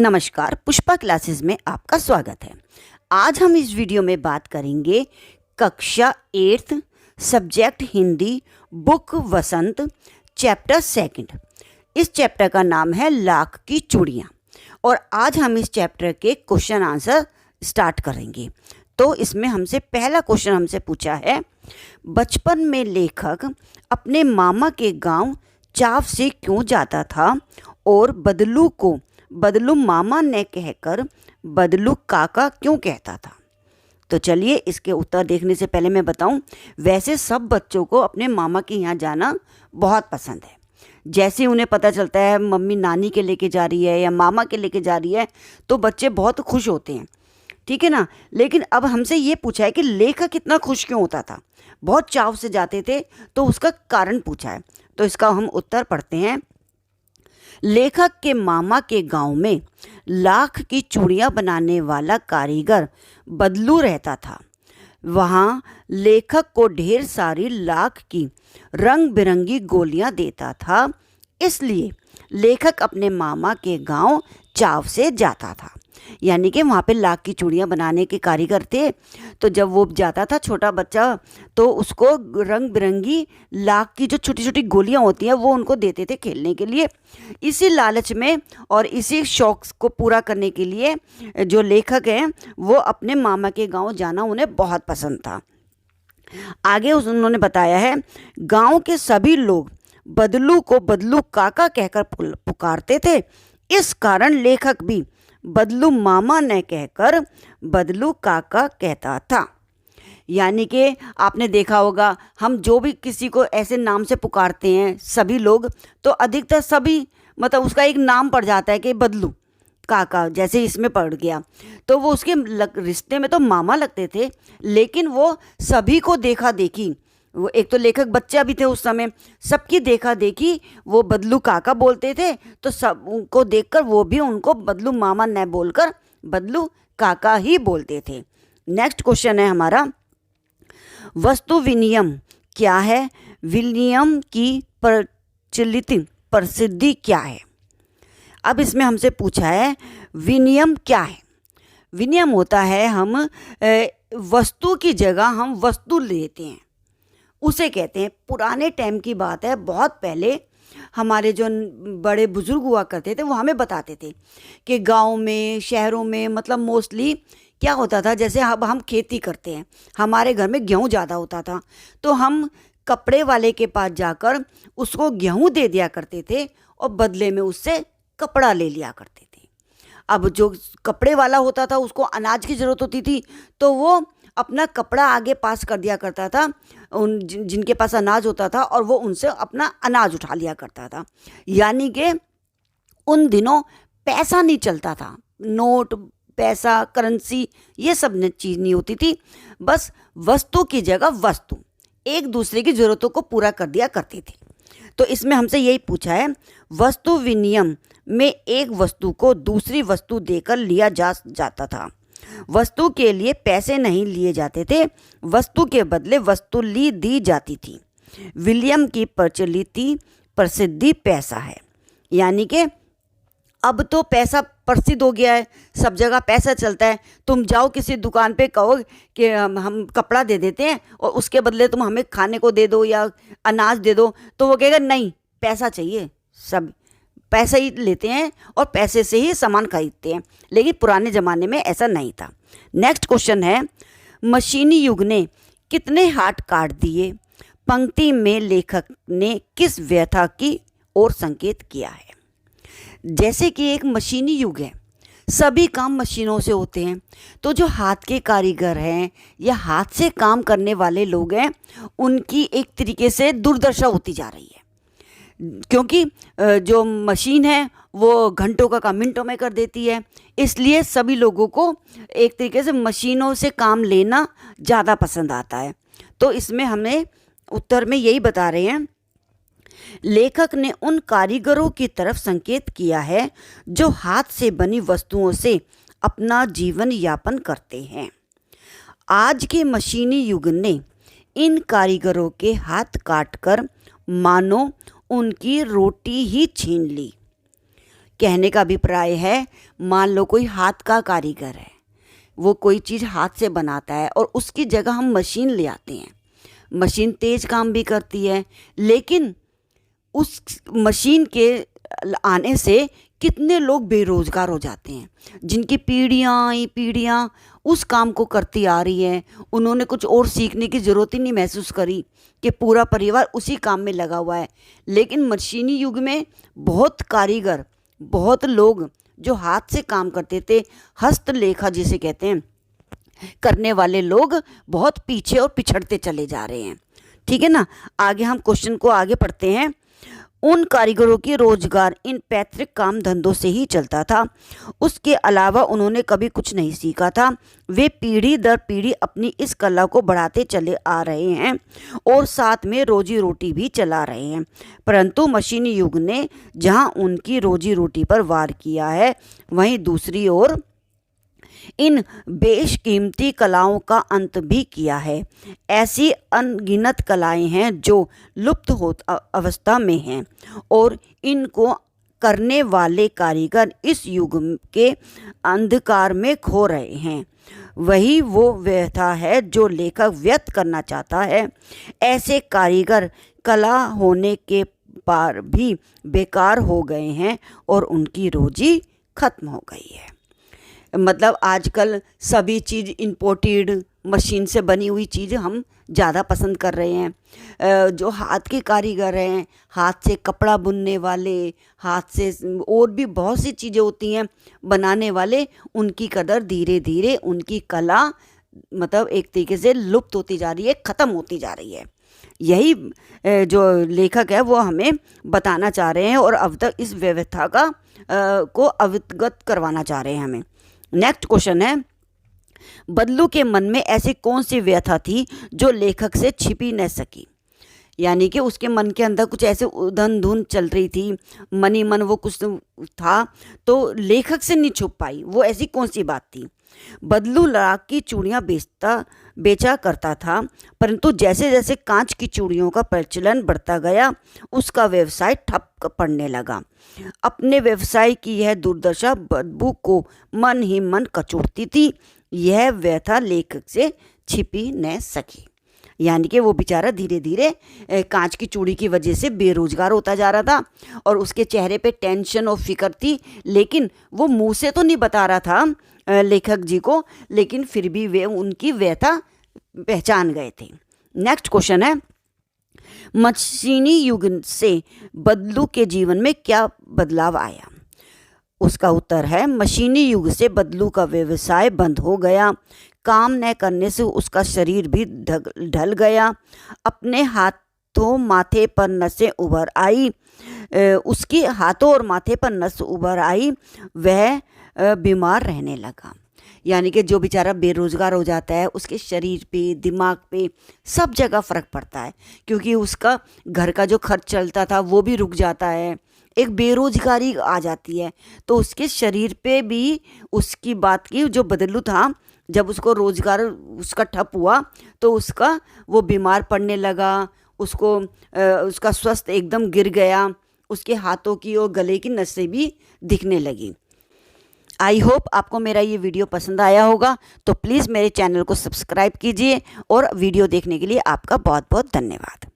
नमस्कार, पुष्पा क्लासेस में आपका स्वागत है। आज हम इस वीडियो में बात करेंगे कक्षा 8th सब्जेक्ट हिंदी, बुक वसंत, चैप्टर 2। इस चैप्टर का नाम है लाख की चूड़ियाँ और आज हम इस चैप्टर के क्वेश्चन आंसर स्टार्ट करेंगे। तो इसमें हमसे पहला क्वेश्चन हमसे पूछा है, बचपन में लेखक अपने मामा के गांव चाव से क्यों जाता था और बदलू को बदलू मामा ने कहकर बदलू काका क्यों कहता था। तो चलिए इसके उत्तर देखने से पहले मैं बताऊं, वैसे सब बच्चों को अपने मामा के यहाँ जाना बहुत पसंद है। जैसे उन्हें पता चलता है मम्मी नानी के लेके जा रही है या मामा के लेके जा रही है तो बच्चे बहुत खुश होते हैं, ठीक है ना। लेकिन अब हमसे ये पूछा है कि लेखक कितना खुश क्यों होता था, बहुत चाव से जाते थे, तो उसका कारण पूछा है। तो इसका हम उत्तर पढ़ते हैं। लेखक के मामा के गांव में लाख की चूड़ियाँ बनाने वाला कारीगर बदलू रहता था। वहाँ लेखक को ढेर सारी लाख की रंग बिरंगी गोलियां देता था, इसलिए लेखक अपने मामा के गांव चाव से जाता था। यानी कि वहाँ पे लाख की चूड़ियाँ बनाने के कारीगर थे, तो जब वो जाता था छोटा बच्चा तो उसको रंग बिरंगी लाख की जो छोटी छोटी गोलियाँ होती हैं वो उनको देते थे खेलने के लिए। इसी लालच में और इसी शौक को पूरा करने के लिए जो लेखक हैं वो अपने मामा के गांव जाना उन्हें बहुत पसंद था। आगे उन्होंने बताया है, गांव के सभी लोग बदलू को बदलू काका कहकर पुकारते थे, इस कारण लेखक भी बदलू मामा ने कहकर बदलू काका कहता था। यानी कि आपने देखा होगा, हम जो भी किसी को ऐसे नाम से पुकारते हैं सभी लोग, तो अधिकतर सभी मतलब उसका एक नाम पड़ जाता है कि बदलू काका, जैसे इसमें पड़ गया तो वो उसके रिश्ते में तो मामा लगते थे, लेकिन वो सभी को देखा देखी, वो एक तो लेखक बच्चा भी थे उस समय, सबकी देखा देखी वो बदलू काका बोलते थे, तो सब उनको देखकर वो भी उनको बदलू मामा न बोलकर बदलू काका ही बोलते थे। नेक्स्ट क्वेश्चन है हमारा, वस्तु विनिमय क्या है, विनिमय की प्रचलित प्रसिद्धि क्या है। अब इसमें हमसे पूछा है विनिमय क्या है। विनिमय होता है हम वस्तु की जगह हम वस्तु लेते हैं, उसे कहते हैं। पुराने टाइम की बात है, बहुत पहले हमारे जो बड़े बुजुर्ग हुआ करते थे वो हमें बताते थे कि गांव में शहरों में मतलब मोस्टली क्या होता था, जैसे अब हम खेती करते हैं, हमारे घर में गेहूं ज़्यादा होता था तो हम कपड़े वाले के पास जाकर उसको गेहूं दे दिया करते थे और बदले में उससे कपड़ा ले लिया करते थे। अब जो कपड़े वाला होता था उसको अनाज की ज़रूरत होती थी तो वो अपना कपड़ा आगे पास कर दिया करता था उन जिनके पास अनाज होता था, और वो उनसे अपना अनाज उठा लिया करता था। यानी कि उन दिनों पैसा नहीं चलता था, नोट पैसा करेंसी ये सब चीज़ नहीं होती थी, बस वस्तु की जगह वस्तु एक दूसरे की ज़रूरतों को पूरा कर दिया करते थे। तो इसमें हमसे यही पूछा है, वस्तु विनिमय में एक वस्तु को दूसरी वस्तु देकर लिया जाता था। वस्तु के लिए पैसे नहीं लिए जाते थे, वस्तु के बदले वस्तु दी जाती थी। विलियम की प्रचलित प्रसिद्धि पैसा है। यानी कि अब तो पैसा प्रसिद्ध हो गया है, सब जगह पैसा चलता है। तुम जाओ किसी दुकान पे कहो कि हम कपड़ा दे देते हैं और उसके बदले तुम हमें खाने को दे दो या अनाज दे दो, तो वो कहेगा नहीं पैसा चाहिए, सब पैसा ही लेते हैं और पैसे से ही सामान खरीदते हैं। लेकिन पुराने ज़माने में ऐसा नहीं था। नेक्स्ट क्वेश्चन है, मशीनी युग ने कितने हाथ काट दिए, पंक्ति में लेखक ने किस व्यथा की ओर संकेत किया है। जैसे कि एक मशीनी युग है, सभी काम मशीनों से होते हैं, तो जो हाथ के कारीगर हैं या हाथ से काम करने वाले लोग हैं उनकी एक तरीके से दुर्दशा होती जा रही है, क्योंकि जो मशीन है वो घंटों का काम मिनटों में कर देती है। इसलिए सभी लोगों को एक तरीके से मशीनों से काम लेना ज़्यादा पसंद आता है। तो इसमें हमें उत्तर में यही बता रहे हैं, लेखक ने उन कारीगरों की तरफ संकेत किया है जो हाथ से बनी वस्तुओं से अपना जीवन यापन करते हैं। आज के मशीनी युग ने इन कारीगरों के हाथ काटकर मानो उनकी रोटी ही छीन ली। कहने का अभिप्राय है, मान लो कोई हाथ का कारीगर है, वो कोई चीज़ हाथ से बनाता है और उसकी जगह हम मशीन ले आते हैं। मशीन तेज़ काम भी करती है, लेकिन उस मशीन के आने से कितने लोग बेरोज़गार हो जाते हैं, जिनकी पीढ़ियाँ ही पीढ़ियाँ उस काम को करती आ रही हैं। उन्होंने कुछ और सीखने की ज़रूरत ही नहीं महसूस करी कि पूरा परिवार उसी काम में लगा हुआ है। लेकिन मशीनी युग में बहुत कारीगर, बहुत लोग जो हाथ से काम करते थे, हस्तलेखा जिसे कहते हैं, करने वाले लोग बहुत पीछे और पिछड़ते चले जा रहे हैं। ठीक है ना। आगे हम क्वेश्चन को आगे पढ़ते हैं। उन कारीगरों की रोजगार इन पैतृक काम धंधों से ही चलता था। उसके अलावा उन्होंने कभी कुछ नहीं सीखा था। वे पीढ़ी दर पीढ़ी अपनी इस कला को बढ़ाते चले आ रहे हैं और साथ में रोजी रोटी भी चला रहे हैं। परंतु मशीनी युग ने जहां उनकी रोजी रोटी पर वार किया है, वहीं दूसरी ओर इन बेशकीमती कलाओं का अंत भी किया है। ऐसी अनगिनत कलाएं हैं जो लुप्त हो अवस्था में हैं और इनको करने वाले कारीगर इस युग के अंधकार में खो रहे हैं। वही वो व्यथा है जो लेखक व्यक्त करना चाहता है। ऐसे कारीगर कला होने के पार भी बेकार हो गए हैं और उनकी रोजी खत्म हो गई है। मतलब आजकल सभी चीज़ इंपोर्टेड मशीन से बनी हुई चीज़ हम ज़्यादा पसंद कर रहे हैं। जो हाथ के कारीगर हैं, हाथ से कपड़ा बुनने वाले, हाथ से और भी बहुत सी चीज़ें होती हैं बनाने वाले, उनकी कदर धीरे धीरे, उनकी कला मतलब एक तरीके से लुप्त होती जा रही है, ख़त्म होती जा रही है। यही जो लेखक है वो हमें बताना चाह रहे हैं और अब तक इस व्यवस्था को अवगत करवाना चाह रहे हैं हमें। नेक्स्ट क्वेश्चन है, बदलू के मन में ऐसी कौन सी व्यथा थी जो लेखक से छिपी न सकी। यानी कि उसके मन के अंदर कुछ ऐसे उधन धुन चल रही थी, मनी मन वो कुछ था तो लेखक से नहीं छुप पाई। वो ऐसी कौन सी बात थी। बदलू लाख की चूड़ियाँ बेचा करता था, परंतु जैसे जैसे कांच की चूड़ियों का प्रचलन बढ़ता गया, उसका व्यवसाय ठप पड़ने लगा। अपने व्यवसाय की यह दुर्दशा बदबू को मन ही मन कचोटती थी। यह व्यथा लेखक से छिपी न सकी। यानी कि वो बेचारा धीरे धीरे कांच की चूड़ी की वजह से बेरोजगार होता जा रहा था और उसके चेहरे पे टेंशन और फिक्र थी, लेकिन वो मुंह से तो नहीं बता रहा था लेखक जी को, लेकिन फिर भी वे उनकी व्यथा पहचान गए थे। नेक्स्ट क्वेश्चन है, मशीनी युग से बदलू के जीवन में क्या बदलाव आया। उसका उत्तर है, मशीनी युग से बदलू का व्यवसाय बंद हो गया। काम न करने से उसका शरीर भी ढल गया। अपने हाथों माथे पर नसें उभर आई, उसके हाथों और माथे पर नस उभर आई। वह बीमार रहने लगा। यानी कि जो बेचारा बेरोज़गार हो जाता है, उसके शरीर पे, दिमाग पे, सब जगह फ़र्क पड़ता है, क्योंकि उसका घर का जो खर्च चलता था वो भी रुक जाता है। एक बेरोजगारी आ जाती है तो उसके शरीर पे भी उसकी बात की जो बदलू था, जब उसको रोज़गार उसका ठप हुआ तो उसका वो बीमार पड़ने लगा। उसको उसका स्वास्थ्य एकदम गिर गया। उसके हाथों की और गले की नसें भी दिखने लगी। आई होप आपको मेरा ये वीडियो पसंद आया होगा, तो प्लीज़ मेरे चैनल को सब्सक्राइब कीजिए और वीडियो देखने के लिए आपका बहुत बहुत धन्यवाद।